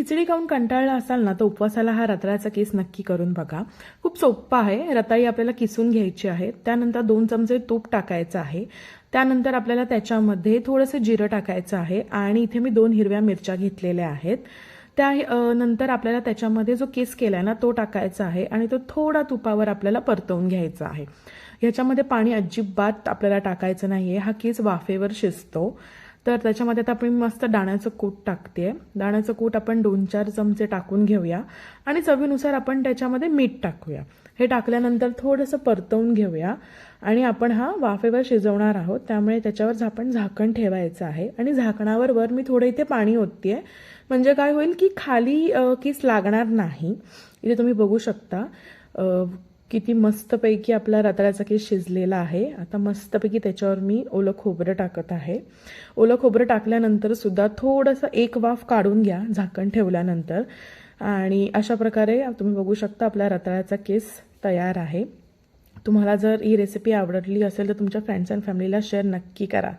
खिचडी खाऊन कंटाळला असाल ना तर उपवासाला हा रताळ्याचा केस नक्की करून बघा। खूप सोपा आहे। रताळी आपल्याला किसून घ्यायची आहे, त्यानंतर 2 चमचे तूप टाकायचं आहे, त्यानंतर आपल्याला त्याच्यामध्ये थोडंसं जिरं टाकायचं आहे आणि इथे मी 2 हिरव्या मिरच्या घेतलेल्या आहेत। त्या नंतर आपल्याला त्याच्यामध्ये जो केस केलाय ना तो टाकायचा आहे आणि तो थोडा तुपावर आपल्याला परतवून घ्यायचा आहे। ह्याच्यामध्ये पाणी अजिबात आपल्याला टाकायचं नाहीये, हा केस वाफेवर शिजतो। तर त्याच्यामध्ये आता आपण मस्त दाण्याचं कूट टाकते। दाण्याचं कूट आपण 2-4 चमचे टाकून घेऊया आणि चवीनुसार आपण त्याच्यामध्ये मीठ टाकूया। हे टाकल्यानंतर थोडंसं परतवून घेऊया आणि आपण हा वाफेवर शिजवणार आहोत, त्यामुळे त्याच्यावर आपण झाकण ठेवायचं आहे आणि झाकणावर वर मी थोडं इथे पाणी ओततेय, म्हणजे काय होईल की खाली केस लागणार नाही। इथे तुम्ही बघू शकता किती मस्तपैकी आपला रताळ्याचा केस शिजलेला आहे। आता मस्तपैकी त्याच्यावर मी ओलं खोबरं टाकत आहे। ओलं खोबरं टाकल्यानंतर सुद्धा थोडंसं एक वाफ काढून घ्या झाकण ठेवल्यानंतर आणि अशा प्रकारे तुम्ही बघू शकता आपला रताळ्याचा केस तयार आहे। तुम्हाला जर ही रेसिपी आवडली असेल तर तुमच्या फ्रेंड्स अँड फॅमिलीला शेअर नक्की करा।